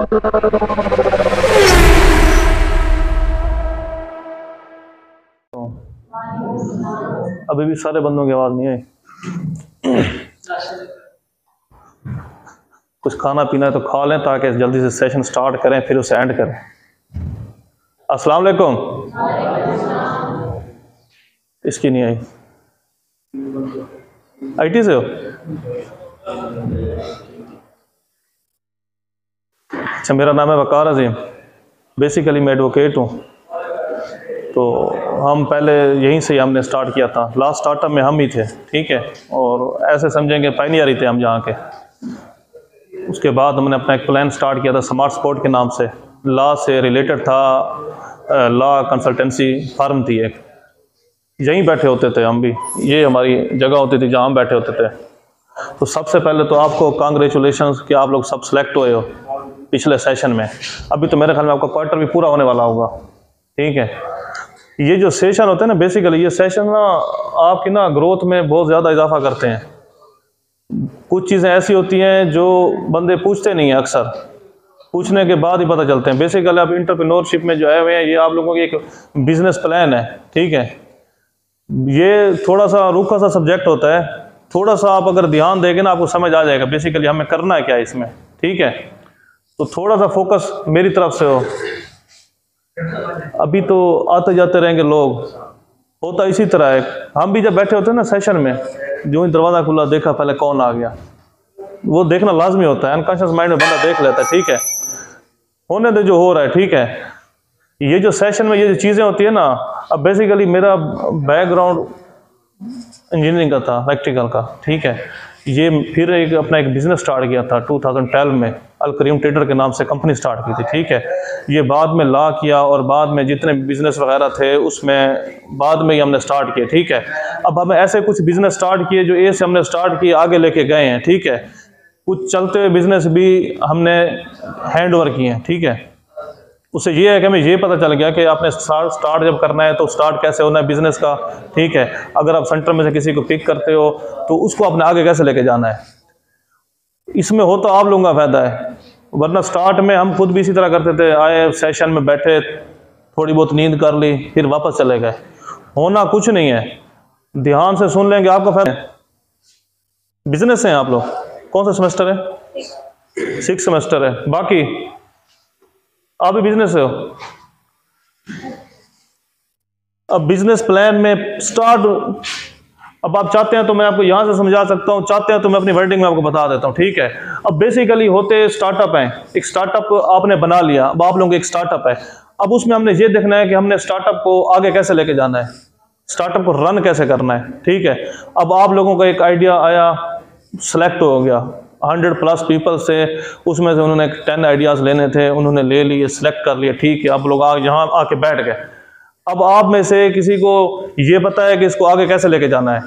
अभी भी सारे बंदों की आवाज नहीं आई। कुछ खाना पीना है तो खा लें ताकि जल्दी से सेशन स्टार्ट करें, फिर उसे एंड करें। अस्सलाम वालेकुम। इसकी नहीं आई। आईटी से हो? अच्छा, मेरा नाम है वकार अजीम। बेसिकली मैं एडवोकेट हूँ। तो हम पहले यहीं से हमने स्टार्ट किया था। लास्ट स्टार्टअप में हम ही थे, ठीक है। और ऐसे समझेंगे पायनियर ही थे हम यहाँ के। उसके बाद हमने अपना एक प्लान स्टार्ट किया था स्मार्ट स्पोर्ट के नाम से। लॉ से रिलेटेड था, लॉ कंसल्टेंसी फर्म थी एक। यहीं बैठे होते थे हम भी, ये हमारी जगह होती थी जहाँ हम बैठे होते थे। तो सबसे पहले तो आपको कांग्रेचुलेशंस कि आप लोग सब सेलेक्ट हुए हो पिछले सेशन में। अभी तो मेरे ख्याल में आपका क्वार्टर भी पूरा होने वाला होगा, ठीक है। ये जो सेशन होते हैं ना, बेसिकली ये सेशन ना आपकी ना ग्रोथ में बहुत ज़्यादा इजाफा करते हैं। कुछ चीज़ें ऐसी होती हैं जो बंदे पूछते नहीं हैं, अक्सर पूछने के बाद ही पता चलते हैं। बेसिकली आप एंटरप्रेन्योरशिप में जो आए हुए हैं, ये आप लोगों की एक बिजनेस प्लान है, ठीक है। ये थोड़ा सा रूखा सा सब्जेक्ट होता है, थोड़ा सा आप अगर ध्यान देंगे ना आपको समझ आ जाएगा बेसिकली हमें करना है क्या है इसमें, ठीक है। तो थोड़ा सा फोकस मेरी तरफ से हो। अभी तो आते जाते रहेंगे लोग, होता इसी तरह है। हम भी जब बैठे होते हैं ना सेशन में, जो ही दरवाज़ा खुला देखा पहले कौन आ गया, वो देखना लाजमी होता है। अनकॉन्शियस माइंड में बंदा देख लेता है, ठीक है। होने दे जो हो रहा है, ठीक है। ये जो सेशन में ये जो चीज़ें होती है ना, अब बेसिकली मेरा बैकग्राउंड इंजीनियरिंग का था, इलेक्ट्रिकल का, ठीक है। ये फिर अपना एक बिजनेस स्टार्ट किया था 2012 में, अलकरीम ट्रेडर के नाम से कंपनी स्टार्ट की थी, ठीक है। ये बाद में लॉ किया और बाद में जितने बिजनेस वगैरह थे उसमें बाद में ही हमने स्टार्ट किए, ठीक है। अब हमें ऐसे कुछ बिजनेस स्टार्ट किए जो ए से हमने स्टार्ट किए आगे लेके गए हैं, ठीक है। कुछ चलते हुए बिजनेस भी हमने हैंड ओवर किए हैं, ठीक है। उससे ये है कि हमें ये पता चल गया कि आपने स्टार्ट जब करना है तो स्टार्ट कैसे होना है बिजनेस का, ठीक है। अगर आप सेंटर में से किसी को पिक करते हो तो उसको अपने आगे कैसे लेके जाना है, इसमें हो तो आप लोगों का फायदा है। वरना स्टार्ट में हम खुद भी इसी तरह करते थे, आए सेशन में बैठे, थोड़ी बहुत नींद कर ली, फिर वापस चले गए। होना कुछ नहीं है, ध्यान से सुन लेंगे आपका फायदा। बिजनेस है आप लोग, कौन सा सेमेस्टर है? 6 सेमेस्टर है। बाकी आप भी बिजनेस हो। अब बिजनेस प्लान में स्टार्ट, अब आप चाहते हैं तो मैं आपको यहां से समझा सकता हूं, चाहते हैं तो मैं अपनी वर्डिंग में आपको बता देता हूं, ठीक है। अब बेसिकली होते स्टार्टअप हैं, एक स्टार्टअप आपने बना लिया, अब आप लोगों का एक स्टार्टअप है। अब उसमें हमने ये देखना है कि हमने स्टार्टअप को आगे कैसे लेके जाना है, स्टार्टअप को रन कैसे करना है, ठीक है। अब आप लोगों का एक आइडिया आया, सेलेक्ट हो गया 100+ पीपल से, उसमें से उन्होंने 10 आइडियाज़ लेने थे, उन्होंने ले लिए, सिलेक्ट कर लिया, ठीक है। अब लोग यहाँ आके बैठ गए। अब आप में से किसी को ये पता है कि इसको आगे कैसे लेके जाना है।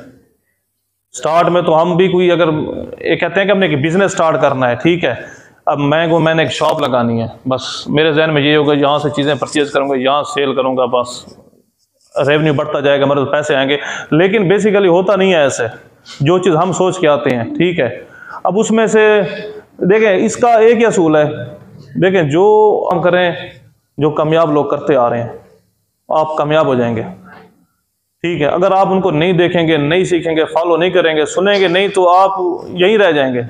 स्टार्ट में तो हम भी कोई अगर ये कहते हैं कि हमने एक बिजनेस स्टार्ट करना है, ठीक है। अब मैंने एक शॉप लगानी है, बस मेरे जहन में ये होगा यहाँ से चीज़ें परचेज करूँगा, यहाँ सेल करूँगा, बस रेवेन्यू बढ़ता जाएगा, मेरे पैसे आएंगे। लेकिन बेसिकली होता नहीं है ऐसे, जो चीज़ हम सोच के आते हैं, ठीक है। अब उसमें से देखें, इसका एक ही असूल है, देखें जो हम करें, जो कामयाब लोग करते आ रहे हैं, आप कामयाब हो जाएंगे, ठीक है। अगर आप उनको नहीं देखेंगे, नहीं सीखेंगे, फॉलो नहीं करेंगे, सुनेंगे नहीं, तो आप यहीं रह जाएंगे।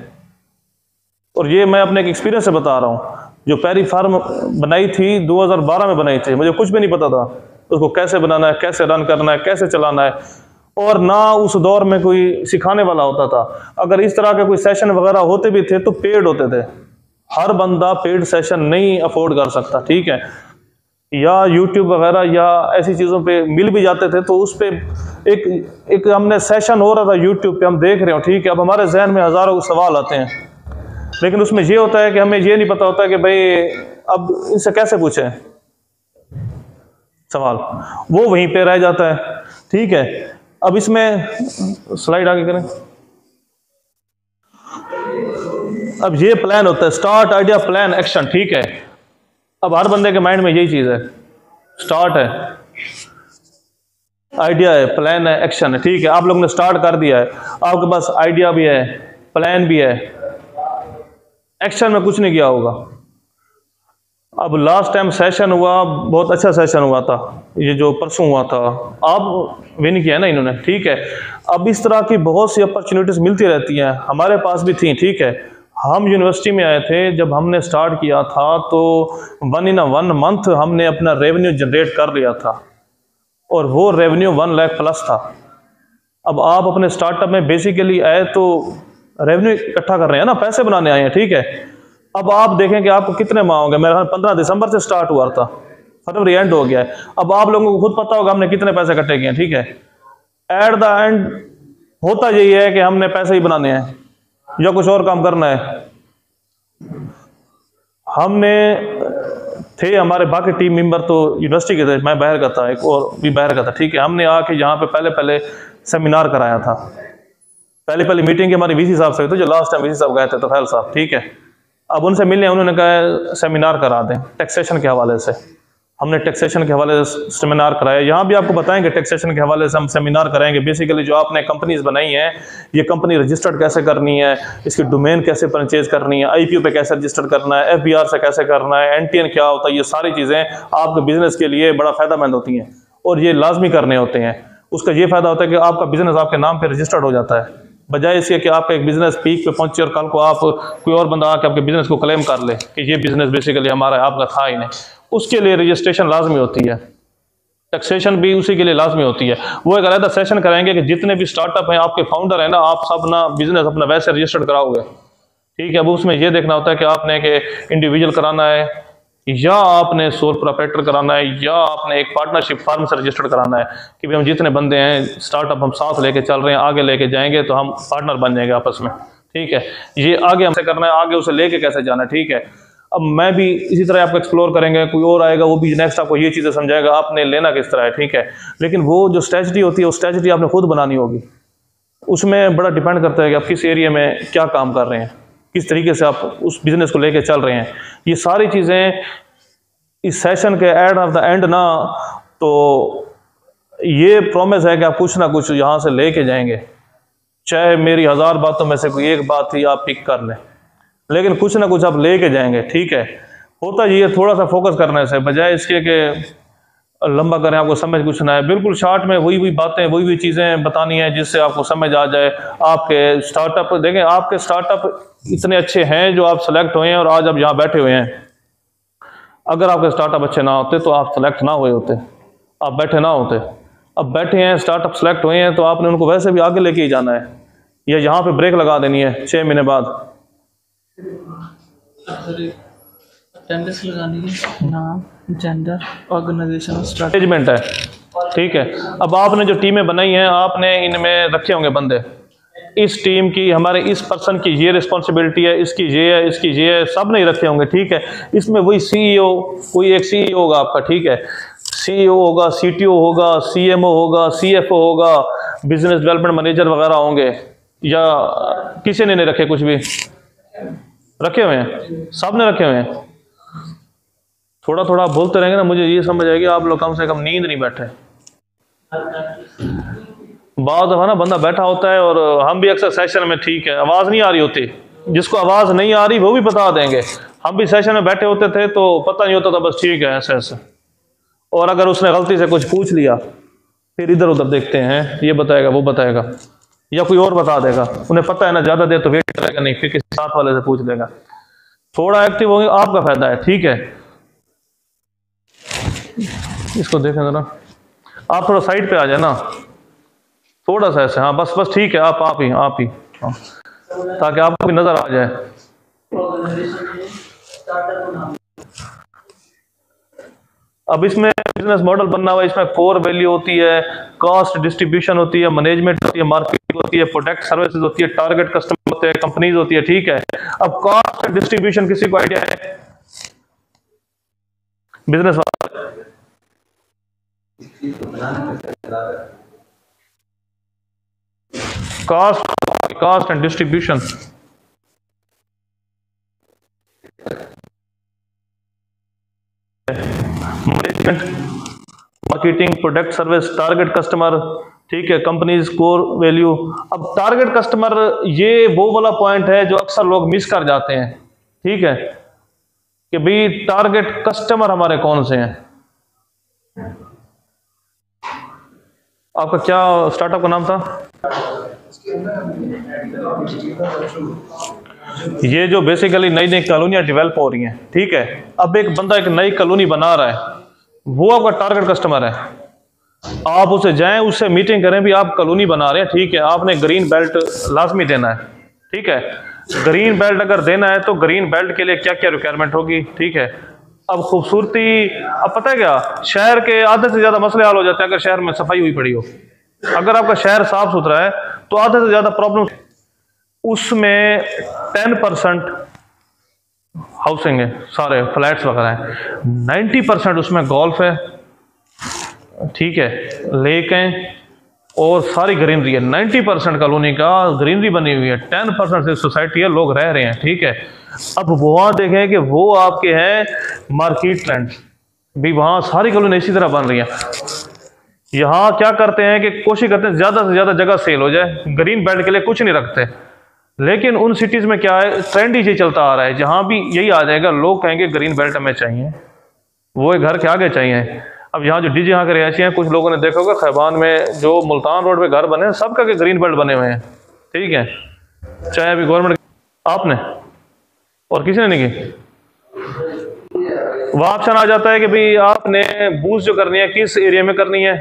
और ये मैं अपने एक एक्सपीरियंस से बता रहा हूँ। जो पहली फार्म बनाई थी 2012 में बनाई थी, मुझे कुछ भी नहीं पता था उसको कैसे बनाना है, कैसे रन करना है, कैसे चलाना है, और ना उस दौर में कोई सिखाने वाला होता था। अगर इस तरह के कोई सेशन वगैरह होते भी थे तो पेड होते थे, हर बंदा पेड सेशन नहीं अफोर्ड कर सकता, ठीक है। या यूट्यूब वगैरह या ऐसी चीज़ों पे मिल भी जाते थे, तो उस पर एक हमने सेशन हो रहा था यूट्यूब पे, हम देख रहे हो, ठीक है। अब हमारे जहन में हज़ारों सवाल आते हैं, लेकिन उसमें ये होता है कि हमें ये नहीं पता होता कि भाई अब इनसे कैसे पूछें सवाल, वो वहीं पे रह जाता है, ठीक है। अब इसमें स्लाइड आगे करें। अब ये प्लान होता है, स्टार्ट, आइडिया, प्लान, एक्शन, ठीक है। अब हर बंदे के माइंड में यही चीज है, स्टार्ट है, आइडिया है, प्लान है, एक्शन है, ठीक है। आप लोगों ने स्टार्ट कर दिया है, आपके पास आइडिया भी है, प्लान भी है, एक्शन में कुछ नहीं किया होगा, अब लास्ट टाइम सेशन हुआ, बहुत अच्छा सेशन हुआ था, ये जो परसों हुआ था, अब विन किया ना इन्होंने, ठीक है। अब इस तरह की बहुत सी अपॉर्चुनिटीज़ मिलती रहती हैं, हमारे पास भी थी, ठीक है। हम यूनिवर्सिटी में आए थे, जब हमने स्टार्ट किया था तो 1 मंथ हमने अपना रेवेन्यू जनरेट कर लिया था, और वो रेवेन्यू 1 लाख प्लस था। अब आप अपने स्टार्टअप में बेसिकली आए तो रेवेन्यू इकट्ठा कर रहे हैं ना, पैसे बनाने आए हैं, ठीक है। अब आप देखें कि आपको कितने माह होंगे, मेरा 15 दिसंबर से स्टार्ट हुआ था, फरवरी एंड हो गया है। अब आप लोगों को खुद पता होगा हमने कितने पैसे इकट्ठे किए हैं, ठीक है। एट द एंड होता यही है कि हमने पैसे ही बनाने हैं या कुछ और काम करना है। हमने थे, हमारे बाकी टीम मेंबर तो यूनिवर्सिटी के थे, मैं बाहर का था, एक और भी बाहर का था, ठीक है। हमने आके यहाँ पे पहले सेमिनार कराया था, पहली मीटिंग हमारी वीसी साहब से हुई थी, जो लास्ट टाइम वीसी साहब गए थे, तो फैल साहब, ठीक है। अब उनसे मिलने, उन्होंने कहा सेमिनार करा दें टैक्सेशन के हवाले से। हमने टैक्सेशन के हवाले से सेमिनार कराया, यहाँ भी आपको बताएंगे टैक्सेशन के हवाले से हम सेमिनार कराएंगे। बेसिकली जो आपने कंपनीज बनाई हैं, ये कंपनी रजिस्टर्ड कैसे करनी है, इसकी डोमेन कैसे परचेज करनी है, आईपीओ पे कैसे रजिस्टर करना है, एफबीआर से कैसे करना है, एनटीएन क्या होता है, ये सारी चीज़ें आपके बिजनेस के लिए बड़ा फायदेमंद होती हैं और ये लाजमी करने होते हैं। उसका ये फायदा होता है कि आपका बिजनेस आपके नाम पर रजिस्टर्ड हो जाता है, बजाय इसके कि आपका एक बिजनेस पीक पे पहुंचे और कल को आप कोई और बंदा आके आपके बिजनेस को क्लेम कर ले कि ये बिजनेस बेसिकली हमारा, आपका था ही नहीं। उसके लिए रजिस्ट्रेशन लाजमी होती है, टैक्सेशन भी उसी के लिए लाजमी होती है। वो एक अलग सेशन कराएंगे कि जितने भी स्टार्टअप हैं, आपके फाउंडर है ना, आप सब ना बिजनेस अपना वैसे रजिस्टर्ड कराओगे, ठीक है। अब उसमें ये देखना होता है कि आपने कि इंडिविजुअल कराना है या आपने सोल प्रोप्राइटर कराना है या आपने एक पार्टनरशिप फार्म से रजिस्टर्ड कराना है कि भाई हम जितने बंदे हैं स्टार्टअप हम साथ लेके चल रहे हैं, आगे लेके जाएंगे तो हम पार्टनर बन जाएंगे आपस में, ठीक है। ये आगे हमसे करना है, आगे उसे लेके कैसे जाना है, ठीक है। अब मैं भी इसी तरह आपको एक्सप्लोर करेंगे, कोई और आएगा वो भी नेक्स्ट आपको ये चीज़ें समझाएगा आपने लेना किस तरह है, ठीक है। लेकिन वो जो स्ट्रेटजी होती है, वो स्ट्रेटजी आपने खुद बनानी होगी। उसमें बड़ा डिपेंड करता है कि आप किस एरिया में क्या काम कर रहे हैं, किस तरीके से आप उस बिजनेस को लेके चल रहे हैं। ये सारी चीज़ें इस सेशन के एंड ऑफ द एंड ना, तो ये प्रॉमिस है कि आप कुछ ना कुछ यहाँ से लेके जाएंगे, चाहे मेरी 1000 बातों में से कोई एक बात ही आप पिक कर लें, लेकिन कुछ ना कुछ आप लेके जाएंगे, ठीक है। होता ये थोड़ा सा फोकस करने से, बजाय इसके कि लंबा करें, आपको समझ कुछ ना है, बिल्कुल शॉर्ट में वही बातें, वही चीज़ें बतानी है जिससे आपको समझ आ जाए। आपके स्टार्टअप देखें, आपके स्टार्टअप इतने अच्छे हैं जो आप सेलेक्ट हुए हैं और आज आप यहाँ बैठे हुए हैं। अगर आपके स्टार्टअप अच्छे ना होते तो आप सेलेक्ट ना हुए होते, आप बैठे ना होते। अब बैठे हैं, स्टार्टअप सेलेक्ट हुए हैं, तो आपने उनको वैसे भी आगे लेके ही जाना है, या यहाँ पे ब्रेक लगा देनी है 6 महीने बाद। अटेंडेंस लगानी है, नाम, जेंडर, ऑर्गेनाइजेशन, मैनेजमेंट है, ठीक है। अब आपने जो टीमें बनाई हैं, आपने इनमें रखे होंगे बंदे, इस टीम की, हमारे इस पर्सन की ये रिस्पॉन्सिबिलिटी है, इसकी ये है, इसकी ये है, सब नहीं रखे होंगे, ठीक है। इसमें वही सीईओ, कोई एक सीईओ होगा आपका, ठीक है। सीईओ होगा, सीटीओ होगा, सीएमओ होगा, सीएफओ होगा, बिजनेस डेवलपमेंट मैनेजर वगैरह होंगे, या किसी ने नहीं रखे, कुछ भी रखे हुए हैं, सब ने रखे हुए हैं। थोड़ा थोड़ा बोलते रहेंगे ना, मुझे ये समझ आएगी आप लोग कम से कम नींद नहीं बैठे। बाद दफा ना बंदा बैठा होता है, और हम भी अक्सर सेशन में, ठीक है, आवाज़ नहीं आ रही होती, जिसको आवाज़ नहीं आ रही वो भी बता देंगे। हम भी सेशन में बैठे होते थे तो पता नहीं होता था, बस ठीक है ऐसे ऐसे। और अगर उसने गलती से कुछ पूछ लिया, फिर इधर उधर देखते हैं, ये बताएगा वो बताएगा या कोई और बता देगा, उन्हें पता है ना, ज़्यादा देर तो वेट करेगा नहीं, फिर किसी साथ वाले से पूछ लेगा। थोड़ा एक्टिव होंगे, आपका फायदा है, ठीक है। इसको देखें जरा, आप थोड़ा साइड पे आ जाए ना, थोड़ा सा ऐसे, हाँ बस बस ठीक है, आप ही हाँ, ताकि आपको भी नजर आ जाए। अब इसमें बिजनेस मॉडल बनना हुआ, इसमें कोर वैल्यू होती है, कॉस्ट डिस्ट्रीब्यूशन होती है, मैनेजमेंट होती है, मार्केटिंग होती है, प्रोडक्ट सर्विसेज होती है, टारगेट कस्टमर होते हैं, कंपनीज होती है, ठीक है। अब कॉस्ट डिस्ट्रीब्यूशन किसी को आइडिया है? Business cost and distribution, management, marketing, product service, target customer, ठीक है, कंपनीज कोर वैल्यू। अब टारगेट कस्टमर, ये वो वाला पॉइंट है जो अक्सर लोग मिस कर जाते हैं, ठीक है। कि भाई टारगेट कस्टमर हमारे कौन से हैं। आपका क्या स्टार्टअप का नाम था? ये जो बेसिकली नई नई कॉलोनियां डेवलप हो रही हैं, ठीक है, अब एक बंदा एक नई कॉलोनी बना रहा है, वो आपका टारगेट कस्टमर है। आप उसे जाएं, उससे मीटिंग करें भी आप कॉलोनी बना रहे हैं, ठीक है, आपने ग्रीन बेल्ट लाजमी देना है, ठीक है। ग्रीन बेल्ट अगर देना है तो ग्रीन बेल्ट के लिए क्या क्या रिक्वायरमेंट होगी, ठीक है। अब खूबसूरती, अब पता है क्या, शहर के आधे से ज्यादा मसले हल हो जाते हैं अगर शहर में सफाई हुई पड़ी हो। अगर आपका शहर साफ सुथरा है तो आधे से ज्यादा प्रॉब्लम उसमें 10% हाउसिंग है, सारे फ्लैट्स वगैरह हैं, 90% उसमें गोल्फ है, ठीक है, लेक हैं और सारी ग्रीनरी है। 90% कॉलोनी का ग्रीनरी बनी हुई है, 10% से सोसाइटी है, लोग रह रहे हैं, ठीक है। अब वहाँ देखें कि वो आपके हैं मार्केट लैंड भी, वहाँ सारी कॉलोनी इसी तरह बन रही है। यहाँ क्या करते हैं कि कोशिश करते हैं ज़्यादा से ज़्यादा जगह सेल हो जाए, ग्रीन बेल्ट के लिए कुछ नहीं रखते। लेकिन उन सिटीज़ में क्या है, ट्रेंड ही चलता आ रहा है, जहाँ भी यही आ जाएगा, लोग कहेंगे ग्रीन बेल्ट हमें चाहिए, वो एक घर के आगे चाहिए। अब यहाँ जो डीजे यहाँ के रिहायशी हैं, कुछ लोगों ने देखा होगा खैबान में जो मुल्तान रोड पे घर बने हैं, सबका के ग्रीन बेल्ट बने हुए हैं, ठीक है, चाहे अभी गवर्नमेंट आपने और किसी ने नहीं की। वह ऑप्शन आ जाता है कि भाई आपने बूस्ट जो करनी है किस एरिया में करनी है,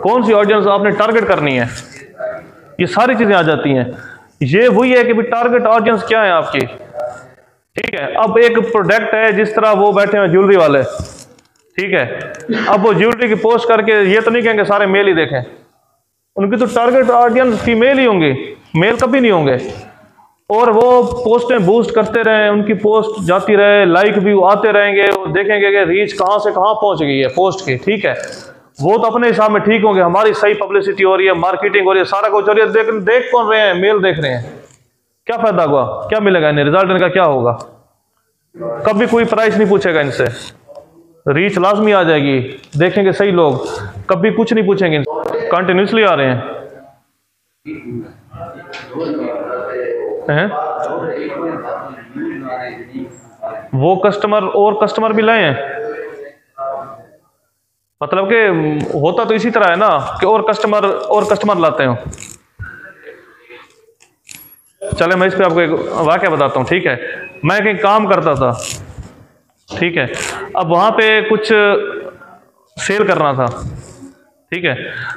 कौन सी ऑडियंस आपने टारगेट करनी है, ये सारी चीजें आ जाती हैं। ये वही है कि भाई टारगेट ऑडियंस क्या है आपकी, ठीक है। अब एक प्रोडक्ट है, जिस तरह वो बैठे हैं ज्वेलरी वाले, ठीक है, अब वो ज्वेलरी की पोस्ट करके ये तो नहीं कहेंगे सारे मेल ही देखें, उनकी तो टारगेट ऑडियंस फीमेल ही होंगी, मेल कभी नहीं होंगे। और वो पोस्टें बूस्ट करते रहे, उनकी पोस्ट जाती रहे, लाइक व्यू आते रहेंगे, वो देखेंगे कि रीच कहाँ से कहाँ पहुंच गई है पोस्ट की, ठीक है। वो तो अपने हिसाब में ठीक होंगे, हमारी सही पब्लिसिटी हो रही है, मार्केटिंग हो रही है, सारा कुछ हो रही है, देख कौन रहे हैं, मेल देख रहे हैं, क्या फायदा हुआ, क्या मिलेगा इन्हें, रिजल्ट इनका क्या होगा, कभी कोई प्राइस नहीं पूछेगा इनसे, रीच लाजमी आ जाएगी, देखेंगे सही लोग, कभी कुछ नहीं पूछेंगे, कंटिन्यूसली आ रहे हैं। वो कस्टमर और कस्टमर भी लाए हैं, मतलब कि होता तो इसी तरह है ना कि और कस्टमर लाते हो। चले मैं इस पे आपको एक वाकया बताता हूँ, ठीक है। मैं कहीं काम करता था, ठीक है, अब वहां पे कुछ सेल करना था, ठीक है।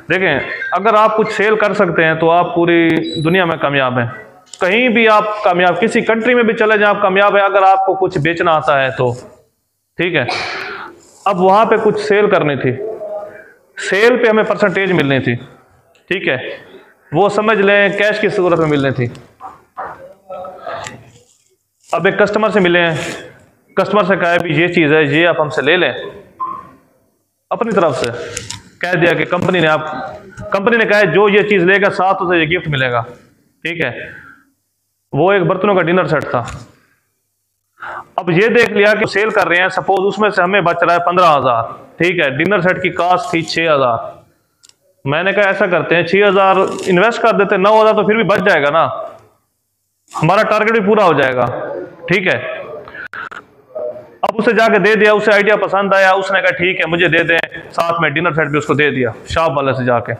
देखें, अगर आप कुछ सेल कर सकते हैं तो आप पूरी दुनिया में कामयाब हैं, कहीं भी आप कामयाब, किसी कंट्री में भी चले जाएं आप कामयाब है, अगर आपको कुछ बेचना आता है तो, ठीक है। अब वहां पे कुछ सेल करनी थी, सेल पे हमें परसेंटेज मिलनी थी, ठीक है, वो समझ लें कैश की सूरत में मिलनी थी। अब एक कस्टमर से मिले हैं, कस्टमर से कहा भी ये चीज़ है, ये आप हमसे ले लें, अपनी तरफ से कह दिया कि कंपनी ने कहा जो ये चीज़ लेगा साथ उसे ये गिफ्ट मिलेगा, ठीक है। वो एक बर्तनों का डिनर सेट था। अब ये देख लिया कि सेल कर रहे हैं, सपोज उसमें से हमें बच रहा है 15,000, ठीक है, डिनर सेट की कॉस्ट थी 6,000। मैंने कहा ऐसा करते हैं 6,000 इन्वेस्ट कर देते, 9,000 तो फिर भी बच जाएगा ना, हमारा टारगेट भी पूरा हो जाएगा, ठीक है। अब उसे जाके दे दिया, उसे आइडिया पसंद आया, उसने कहा ठीक है मुझे दे दें, साथ में डिनर सेट भी उसको दे दिया, शॉप वाले से जाके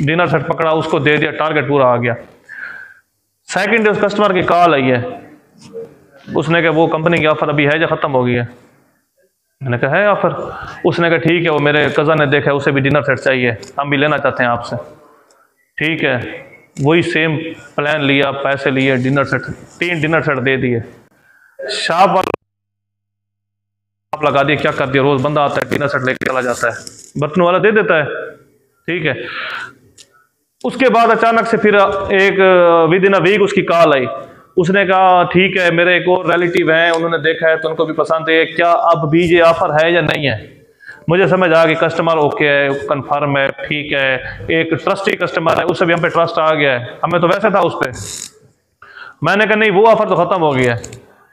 डिनर सेट पकड़ा, उसको दे दिया, टारगेट पूरा आ गया। सेकंड डे उस कस्टमर की कॉल आई है, उसने कहा वो कंपनी की ऑफर अभी है या खत्म हो गई है। मैंने कहा है ऑफर, उसने कहा ठीक है, वो मेरे कज़न ने देखा है, उसे भी डिनर सेट चाहिए, हम भी लेना चाहते हैं आपसे, ठीक है। वही सेम प्लान लिया, पैसे लिए, डिनर सेट 3 डिनर सेट दे दिए, शॉप वाला आप लगा दिए, क्या कर दिया, रोज बंदा आता है डिनर सेट लेके चला जाता है, बर्तन वाला दे देता है, ठीक है। उसके बाद अचानक से फिर एक विद इन अ वीक उसकी कॉल आई, उसने कहा ठीक है मेरे एक और रिलेटिव हैं, उन्होंने देखा है तो उनको भी पसंद है, क्या अब भी ये ऑफर है या नहीं है। मुझे समझ आ गई कस्टमर ओके है, कंफर्म है, ठीक है, एक ट्रस्टी कस्टमर है, उससे भी हम पे ट्रस्ट आ गया है, हमें तो वैसे था उस पर। मैंने कहा नहीं वो ऑफर तो खत्म हो गया है,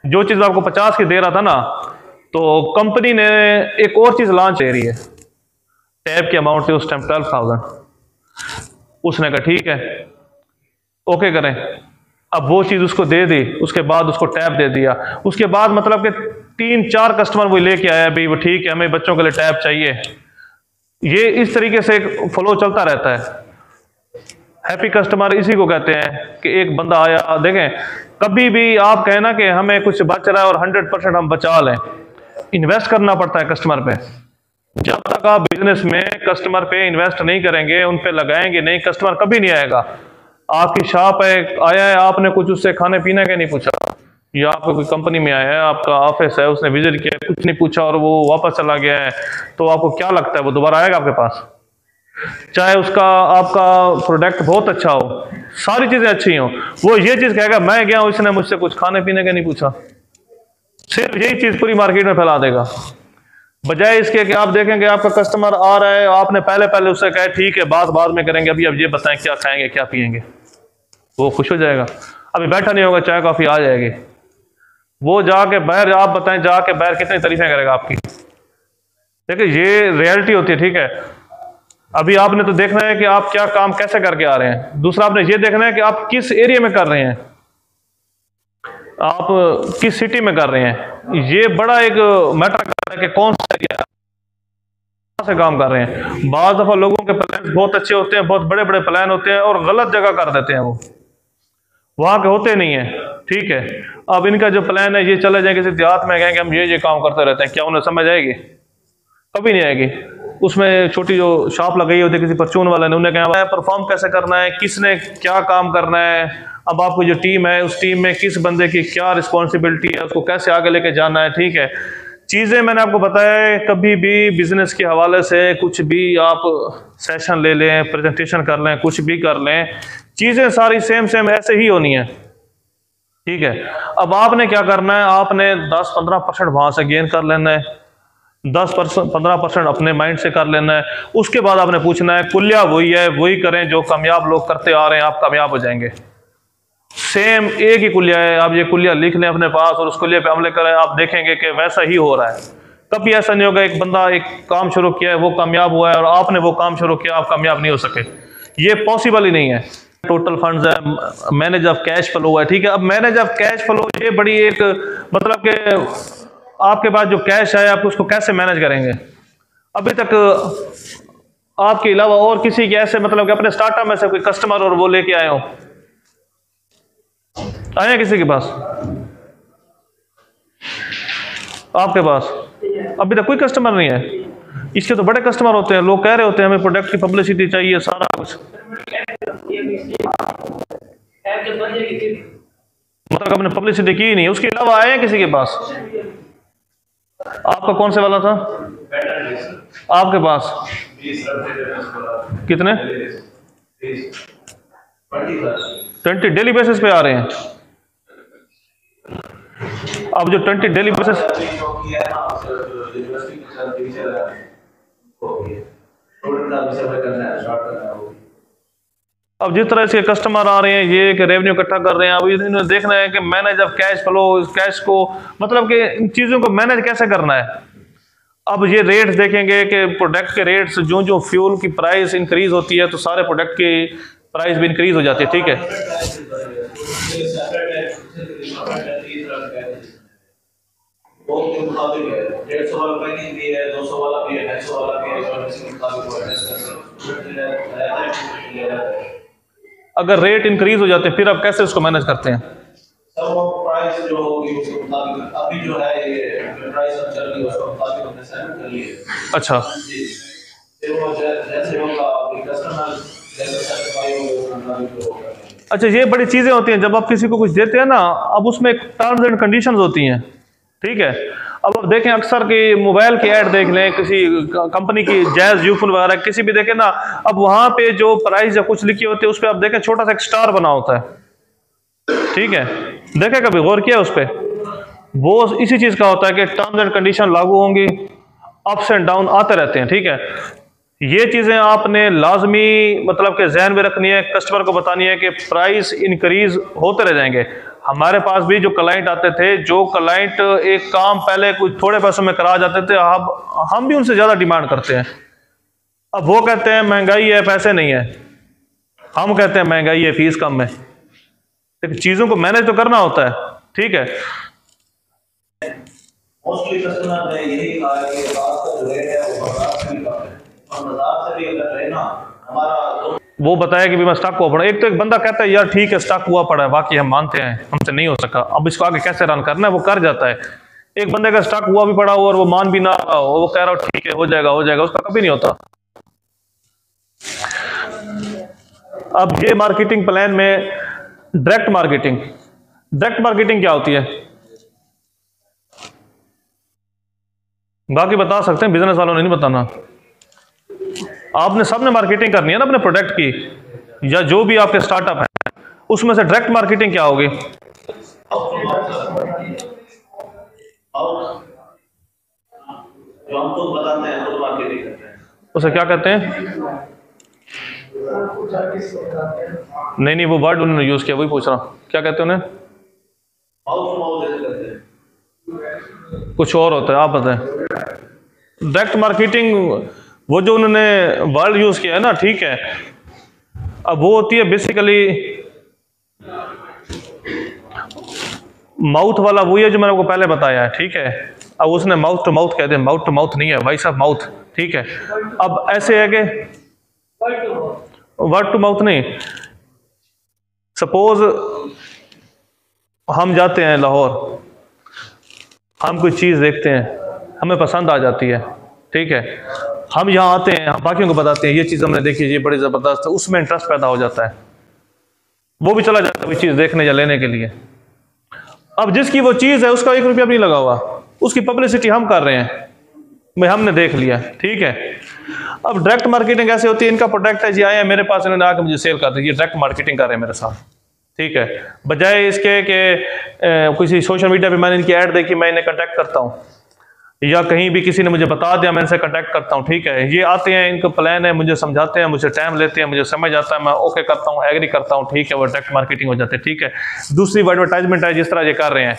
जो चीज़ आपको 50 की दे रहा था ना, तो कंपनी ने एक और चीज़ लॉन्च दे रही है, टैब की अमाउंट थी उस टाइम 12,000। उसने कहा ठीक है ओके करें, अब वो चीज़ उसको दे दी, उसके बाद उसको टैब दे दिया, उसके बाद मतलब कि 3-4 कस्टमर वो लेके आया, भाई वो ठीक है हमें बच्चों के लिए टैब चाहिए। ये इस तरीके से एक फ्लो चलता रहता है। हैप्पी कस्टमर इसी को कहते हैं कि एक बंदा आया, देखें कभी भी आप कहें ना कि हमें कुछ बच रहा है और 100% हम बचा लें, इन्वेस्ट करना पड़ता है कस्टमर पे। जब तक आप बिजनेस में कस्टमर पे इन्वेस्ट नहीं करेंगे, उन पे लगाएंगे नहीं, कस्टमर कभी नहीं आएगा। आपकी शॉप है, आया है, आपने कुछ उससे खाने पीने का नहीं पूछा, या आपको कोई कंपनी में आया है, आपका ऑफिस है, उसने विजिट किया, कुछ नहीं पूछा और वो वापस चला गया है, तो आपको क्या लगता है वो दोबारा आएगा आपके पास? चाहे उसका आपका प्रोडक्ट बहुत अच्छा हो, सारी चीजें अच्छी हो, वो ये चीज कहेगा मैं गया हूं, इसने मुझसे कुछ खाने पीने का नहीं पूछा। सिर्फ यही चीज पूरी मार्केट में फैला देगा। बजाय इसके कि आप देखेंगे आपका कस्टमर आ रहा है, आपने पहले उससे कहा ठीक है बात बाद में करेंगे, अभी अब ये बताएं क्या खाएंगे क्या पिएंगे, वो खुश हो जाएगा। अभी बैठा नहीं होगा, चाय कॉफी आ जाएगी, वो जाके बाहर, आप बताएं जाके बाहर कितनी तारीफें करेगा आपकी। देखिए ये रियलिटी होती है, ठीक है। अभी आपने तो देखना है कि आप क्या काम कैसे करके आ रहे हैं, दूसरा आपने ये देखना है कि आप किस एरिया में कर रहे हैं, आप किस सिटी में कर रहे हैं। ये बड़ा एक मैटर करता है कि कौन सा एरिया से काम कर रहे हैं। बाज़ दफा लोगों के प्लान बहुत अच्छे होते हैं, बहुत बड़े बड़े प्लान होते हैं और गलत जगह कर देते हैं, वो वहां के होते नहीं है, ठीक है। अब इनका जो प्लान है, ये चले जाए किसी देहात में, कहेंगे हम ये काम करते रहते हैं, क्या उन्हें समझ आएगी? कभी नहीं आएगी। उसमें छोटी जो शॉप लगाई होती है किसी परचून वाले ने, उन्हें कहा परफॉर्म कैसे करना है, किसने क्या काम करना है, अब आपको जो टीम है उस टीम में किस बंदे की क्या रिस्पॉन्सिबिलिटी है, उसको कैसे आगे लेके जाना है, ठीक है। चीज़ें मैंने आपको बताया है। कभी भी बिजनेस के हवाले से कुछ भी आप सेशन ले लें, प्रेजेंटेशन कर लें, कुछ भी कर लें, चीज़ें सारी सेम ऐसे ही होनी है, ठीक है। अब आपने क्या करना है, आपने 10-15% वहां से गेन कर लेना है, 10-15% अपने माइंड से कर लेना है। उसके बाद आपने पूछना है, कुल्लिया वही है, वही करें जो कामयाब लोग करते आ रहे हैं, आप कामयाब हो जाएंगे। सेम एक ही कुल्लिया है, आप ये कुल्लिया लिख लें अपने पास और उस कुल्लिया पे अमल करें, आप देखेंगे कि वैसा ही हो रहा है। कभी ऐसा नहीं होगा एक बंदा एक काम शुरू किया है, वो कामयाब हुआ है और आपने वो काम शुरू किया, आप कामयाब नहीं हो सके, ये पॉसिबल ही नहीं है। टोटल फंड्स है, मैनेज ऑफ कैश फ्लो है, ठीक है। अब मैनेज ऑफ कैश फ्लो ये बड़ी एक मतलब कि आपके पास जो कैश है आप उसको कैसे मैनेज करेंगे। अभी तक आपके अलावा और किसी के ऐसे मतलब कि अपने स्टार्टअप में से कोई कस्टमर और वो लेके आए हो, आए हैं किसी के पास? आपके पास अभी तक कोई कस्टमर नहीं है। इसके तो बड़े कस्टमर होते हैं, लोग कह रहे होते हैं हमें प्रोडक्ट की पब्लिसिटी चाहिए, सारा कुछ, मतलब आपने पब्लिसिटी की नहीं, उसके अलावा आए हैं किसी के पास? आपका कौन से वाला था आपके पास? कितने? 20 डेली बेसिस पे आ रहे हैं। अब जो 20 डेली बेसिस, अब जिस तरह से कस्टमर आ रहे हैं, ये एक रेवेन्यू इकट्ठा कर रहे हैं, अब इन्हें देखना है कि manage of cash flow, cash को मतलब कि इन चीज़ों को मैनेज कैसे करना है। अब ये रेट्स देखेंगे कि प्रोडक्ट के रेट्स जो फ्यूल की प्राइस इंक्रीज होती है तो सारे प्रोडक्ट की प्राइस भी इंक्रीज हो जाती है, ठीक है। अगर रेट इंक्रीज हो जाते हैं फिर आप कैसे उसको मैनेज करते हैं? प्राइस जो होगी उसके मुताबिक अभी जो है ये प्राइस चल रही है उसके मुताबिक हमने सेट कर लिया। अच्छा जी, फिर वो जैसे होगा कस्टमर जैसे सेटिस्फाई होगा उसके मुताबिक होगा। अच्छा, ये बड़ी चीजें होती हैं जब आप किसी को कुछ देते हैं ना, अब उसमें एक टर्म्स एंड कंडीशंस होती हैं, ठीक है। अब आप देखें अक्सर के मोबाइल की ऐड देख लें, किसी कंपनी की जैज यूफोन वगैरह किसी भी देखें ना, अब वहां पे जो प्राइस या कुछ लिखी होती है उस पर आप देखें छोटा सा एक स्टार बना होता है, ठीक है। देखें कभी गौर किया उस पर? वो इसी चीज का होता है कि टर्म्स एंड कंडीशन लागू होंगी, अप्स एंड डाउन आते रहते हैं, ठीक है। ये चीजें आपने लाजमी मतलब के जहन में रखनी है, कस्टमर को बतानी है कि प्राइस इंक्रीज होते रह जाएंगे। हमारे पास भी जो क्लाइंट आते थे, जो क्लाइंट एक काम पहले कुछ थोड़े पैसों में करा जाते थे, अब हम भी उनसे ज्यादा डिमांड करते हैं। अब वो कहते हैं महंगाई है पैसे नहीं है, हम कहते हैं महंगाई है फीस कम है, लेकिन चीजों को मैनेज तो करना होता है, ठीक है। मोस्टली कस्टमर ने यही कहा कि आपका जो रेट है वो बाजार से भी कम है, और बाजार से भी अगर लेना हमारा वो बताया कि भी मैं स्टॉक हुआ पड़ा। एक तो एक बंदा कहता है यार ठीक है स्टॉक हुआ पड़ा है, बाकी हम मानते हैं हमसे नहीं हो सका, अब इसको आगे कैसे रन करना है वो कर जाता है। एक बंदे का स्टॉक हुआ भी पड़ा हो और वो मान भी ना रहा हो, वो कह रहा हो ठीक है हो जाएगा, उसका कभी नहीं होता। अब ये मार्केटिंग प्लान में डायरेक्ट मार्केटिंग क्या होती है, बाकी बता सकते हैं, बिजनेस वालों ने नहीं बताना। आपने सबने मार्केटिंग करनी है ना अपने प्रोडक्ट की, या जो भी आपके स्टार्टअप है उसमें से डायरेक्ट मार्केटिंग क्या होगी? जो हम खुद बताते हैं खुद मार्केटिंग करते हैं, उसे क्या कहते हैं? नहीं वो वर्ड उन्होंने यूज किया, वही पूछ रहा हूँ, क्या कहते हैं उन्हें? माउथ टू माउथ जैसे करते हैं, कुछ और होता है, आप बताएं। डायरेक्ट मार्केटिंग वो जो उन्होंने वर्ड यूज किया है ना, ठीक है, अब वो होती है बेसिकली माउथ वाला, वही है जो मैंने आपको पहले बताया है, ठीक है। अब उसने माउथ टू माउथ कह दिया, माउथ टू माउथ नहीं है भाई साहब, माउथ, ठीक है। अब ऐसे है कि वर्ड टू माउथ नहीं, सपोज हम जाते हैं लाहौर, हम कोई चीज़ देखते हैं, हमें पसंद आ जाती है, ठीक है, हम यहाँ आते हैं, हम बाकियों को बताते हैं ये चीज़ हमने देखी, ये बड़ी ज़बरदस्त है, उसमें इंटरेस्ट पैदा हो जाता है, वो भी चला जाता है वो चीज़ देखने या लेने के लिए। अब जिसकी वो चीज़ है उसका 1 रुपया भी नहीं लगा हुआ, उसकी पब्लिसिटी हम कर रहे हैं, भाई हमने देख लिया, ठीक है। अब डायरेक्ट मार्केटिंग ऐसे होती है, इनका प्रोडक्ट है जी, आए हैं मेरे पास, इन्होंने आकर मुझे सेल कर दी, ये डायरेक्ट मार्केटिंग कर रहे हैं मेरे साथ, ठीक है। बजाय इसके कि किसी सोशल मीडिया पे मैंने इनकी ऐड देखी, मैं इन्हें कॉन्टैक्ट करता हूँ, या कहीं भी किसी ने मुझे बता दिया मैं इनसे कॉन्टैक्ट करता हूँ, ठीक है। ये आते हैं, इनका प्लान है, मुझे समझाते हैं, मुझे टाइम लेते हैं, मुझे समझ आता है, मैं ओके करता हूँ, एग्री करता हूँ, ठीक है, वो डायरेक्ट मार्केटिंग हो जाते हैं, ठीक है। दूसरी वो एडवर्टाइजमेंट है, जिस तरह ये कर रहे हैं,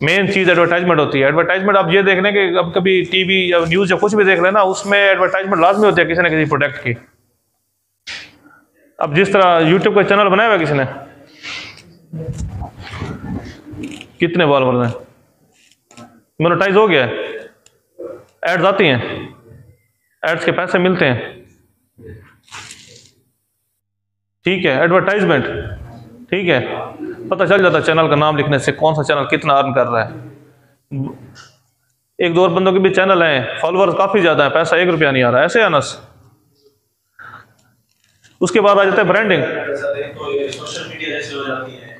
मेन चीज़ एडवर्टाइजमेंट होती है। एडवर्टाइजमेंट आप ये देख लें कि अब कभी टीवी या न्यूज़ या कुछ भी देख लें ना, उसमें एडवर्टाइजमेंट लाजमी होती है किसी न किसी प्रोडक्ट की। अब जिस तरह यूट्यूब का चैनल बनाया हुआ किसी ने, कितने फॉलोअर्स हैं, मोनेटाइज हो गया है, एड्स आती हैं, एड्स के पैसे मिलते हैं, ठीक है, एडवर्टाइजमेंट, ठीक है, पता चल जाता है चैनल का नाम लिखने से कौन सा चैनल कितना अर्न कर रहा है। 1-2 और बंदों के भी चैनल हैं, फॉलोअर्स काफी ज्यादा है, पैसा 1 रुपया नहीं आ रहा है, ऐसे अनस। उसके बाद आ जाता है ब्रांडिंग। सोशल मीडिया जैसे हो जाती है,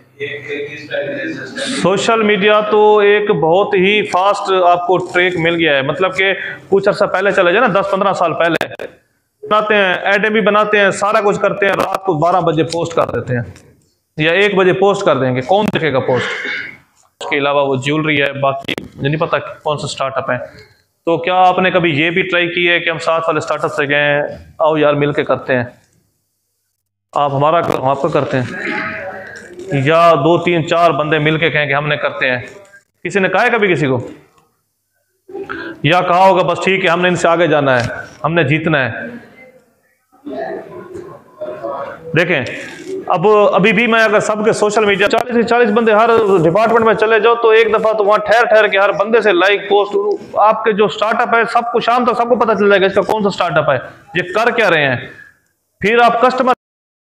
सोशल मीडिया तो एक बहुत ही फास्ट आपको ट्रैक मिल गया है, मतलब कि कुछ अर्सा पहले चले जाए ना, 10-15 साल पहले बनाते हैं, एड भी बनाते हैं, सारा कुछ करते हैं, रात को 12 बजे पोस्ट कर देते हैं या 1 बजे पोस्ट कर देंगे, कौन देखेगा पोस्ट। उसके अलावा वो ज्वेलरी है, बाकी मुझे नहीं पता कौन सा स्टार्टअप है। तो क्या आपने कभी ये भी ट्राई की है कि हम साथ वाले स्टार्टअप से गए, आओ यार मिल के करते हैं, आप हमारा करो हम आपका करते हैं, या 2-3-4 बंदे मिल के कहें कि हमने करते हैं। किसी ने कहा है कभी किसी को, या कहा होगा बस ठीक है हमने इनसे आगे जाना है, हमने जीतना है। देखें अब अभी भी मैं अगर सबके सोशल मीडिया 40 बंदे हर डिपार्टमेंट में चले जाओ तो एक दफा तो वहां ठहर के हर बंदे से लाइक पोस्ट, आपके जो स्टार्टअप है सबको शाम तक सबको पता चल जाएगा इसका कौन सा स्टार्टअप है, ये कर क्या रहे हैं। फिर आप कस्टमर